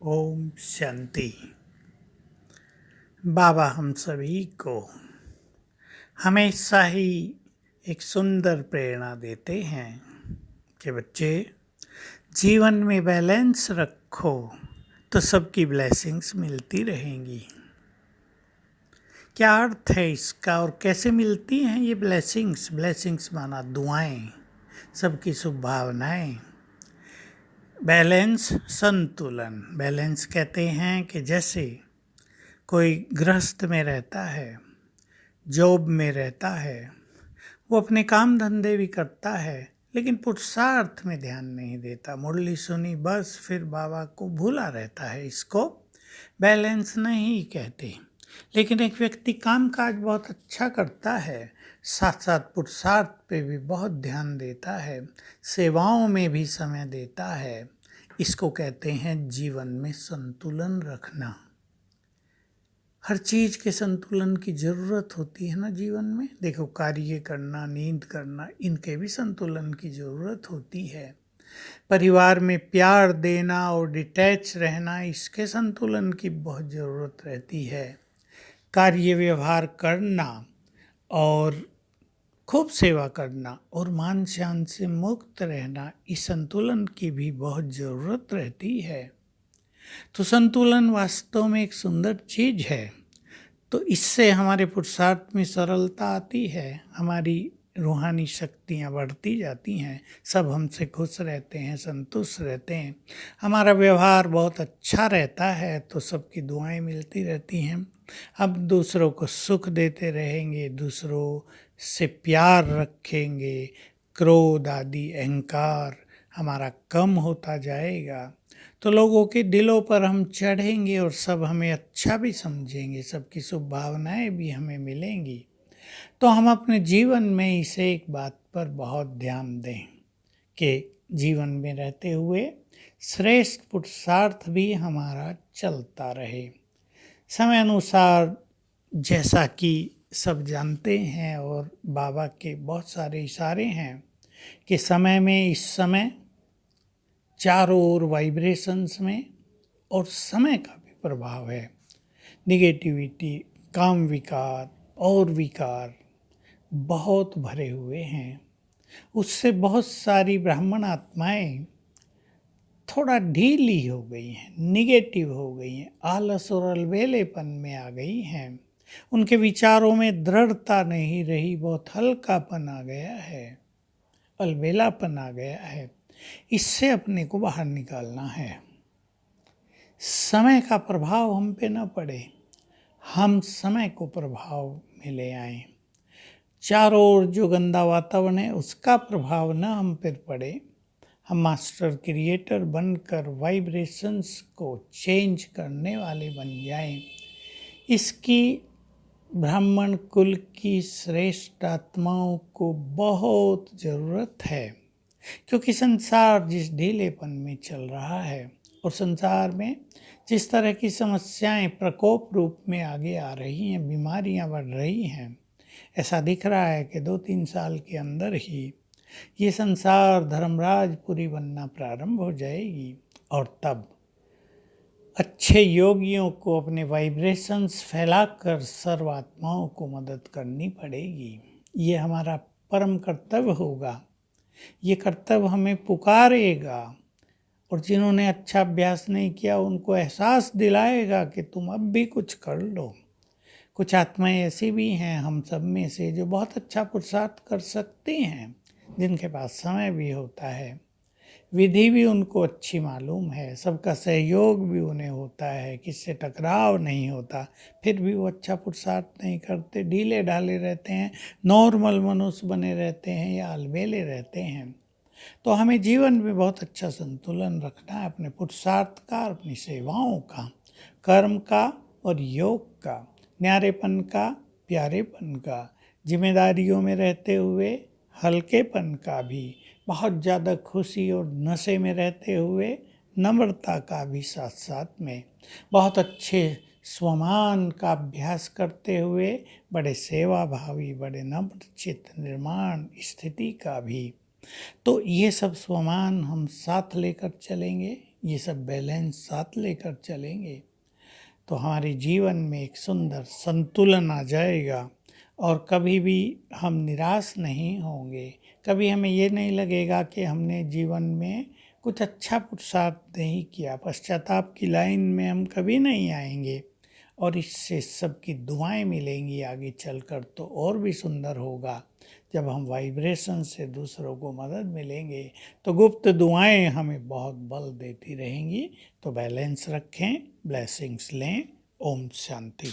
ओम शांति। बाबा हम सभी को हमेशा ही एक सुंदर प्रेरणा देते हैं कि बच्चे जीवन में बैलेंस रखो तो सबकी ब्लेसिंग्स मिलती रहेंगी। क्या अर्थ है इसका और कैसे मिलती हैं ये ब्लेसिंग्स? ब्लेसिंग्स माना दुआएं, सबकी शुभ भावनाएं। बैलेंस, संतुलन। बैलेंस कहते हैं कि जैसे कोई गृहस्थ में रहता है, जॉब में रहता है, वो अपने काम धंधे भी करता है लेकिन पुरुषार्थ में ध्यान नहीं देता। मुरली सुनी बस फिर बाबा को भूला रहता है। इसको बैलेंस नहीं कहते। लेकिन एक व्यक्ति काम काज बहुत अच्छा करता है, साथ साथ पुरुषार्थ पे भी बहुत ध्यान देता है, सेवाओं में भी समय देता है, इसको कहते हैं जीवन में संतुलन रखना। हर चीज़ के संतुलन की ज़रूरत होती है ना जीवन में। देखो, कार्य करना, नींद करना, इनके भी संतुलन की ज़रूरत होती है। परिवार में प्यार देना और डिटैच रहना, इसके संतुलन की बहुत ज़रूरत रहती है। कार्य व्यवहार करना और खूब सेवा करना और मान शान से मुक्त रहना, इस संतुलन की भी बहुत ज़रूरत रहती है। तो संतुलन वास्तव में एक सुंदर चीज़ है। तो इससे हमारे पुरुषार्थ में सरलता आती है, हमारी रूहानी शक्तियाँ बढ़ती जाती हैं, सब हमसे खुश रहते हैं, संतुष्ट रहते हैं, हमारा व्यवहार बहुत अच्छा रहता है, तो सबकी दुआएं मिलती रहती हैं। अब दूसरों को सुख देते रहेंगे, दूसरों से प्यार रखेंगे, क्रोध आदि अहंकार हमारा कम होता जाएगा, तो लोगों के दिलों पर हम चढ़ेंगे और सब हमें अच्छा भी समझेंगे, सबकी शुभ भावनाएं भी हमें मिलेंगी। तो हम अपने जीवन में इसे एक बात पर बहुत ध्यान दें कि जीवन में रहते हुए श्रेष्ठ पुरुषार्थ भी हमारा चलता रहे। समय अनुसार, जैसा कि सब जानते हैं और बाबा के बहुत सारे इशारे हैं कि समय में, इस समय चारों ओर वाइब्रेशंस में और समय का भी प्रभाव है। निगेटिविटी, काम विकार और विकार बहुत भरे हुए हैं। उससे बहुत सारी ब्राह्मण आत्माएं थोड़ा ढीली हो गई हैं, निगेटिव हो गई हैं, आलस और अलबेलेपन में आ गई हैं। उनके विचारों में दृढ़ता नहीं रही, बहुत हल्कापन आ गया है, अलबेलापन आ गया है। इससे अपने को बाहर निकालना है। समय का प्रभाव हम पे न पड़े, हम समय को प्रभाव में ले आए। चारों ओर जो गंदा वातावरण है उसका प्रभाव न हम पर पड़े, हम मास्टर क्रिएटर बनकर वाइब्रेशंस को चेंज करने वाले बन जाएं। इसकी ब्राह्मण कुल की श्रेष्ठ आत्माओं को बहुत ज़रूरत है, क्योंकि संसार जिस ढीलेपन में चल रहा है और संसार में जिस तरह की समस्याएं प्रकोप रूप में आगे आ रही हैं, बीमारियां बढ़ रही हैं, ऐसा दिख रहा है कि 2-3 साल के अंदर ही ये संसार धर्मराजपुरी बनना प्रारंभ हो जाएगी। और तब अच्छे योगियों को अपने वाइब्रेशंस फैलाकर सर्वात्माओं को मदद करनी पड़ेगी। ये हमारा परम कर्तव्य होगा। ये कर्तव्य हमें पुकारेगा और जिन्होंने अच्छा अभ्यास नहीं किया उनको एहसास दिलाएगा कि तुम अब भी कुछ कर लो। कुछ आत्माएं ऐसी भी हैं हम सब में से जो बहुत अच्छा पुरुषार्थ कर सकती हैं, जिनके पास समय भी होता है, विधि भी उनको अच्छी मालूम है, सबका सहयोग भी उन्हें होता है, किससे टकराव नहीं होता, फिर भी वो अच्छा पुरुषार्थ नहीं करते, ढीले ढाले रहते हैं, नॉर्मल मनुष्य बने रहते हैं या अलबेले रहते हैं। तो हमें जीवन में बहुत अच्छा संतुलन रखना है, अपने पुरुषार्थ का, अपनी सेवाओं का, कर्म का और योग का, न्यारेपन का, प्यारेपन का, जिम्मेदारियों में रहते हुए हल्केपन का भी, बहुत ज़्यादा खुशी और नशे में रहते हुए नम्रता का भी साथ साथ में, बहुत अच्छे स्वमान का अभ्यास करते हुए बड़े सेवा भावी, बड़े नम्र चित्त निर्माण स्थिति का भी। तो ये सब स्वमान हम साथ लेकर चलेंगे, ये सब बैलेंस साथ लेकर चलेंगे तो हमारे जीवन में एक सुंदर संतुलन आ जाएगा और कभी भी हम निराश नहीं होंगे। कभी हमें ये नहीं लगेगा कि हमने जीवन में कुछ अच्छा पुरुषार्थ नहीं किया। पश्चाताप की लाइन में हम कभी नहीं आएंगे और इससे सबकी दुआएं मिलेंगी आगे चलकर तो और भी सुंदर होगा। जब हम वाइब्रेशन से दूसरों को मदद मिलेंगे तो गुप्त दुआएं हमें बहुत बल देती रहेंगी। तो बैलेंस रखें, ब्लेसिंग्स लें। ओम शांति।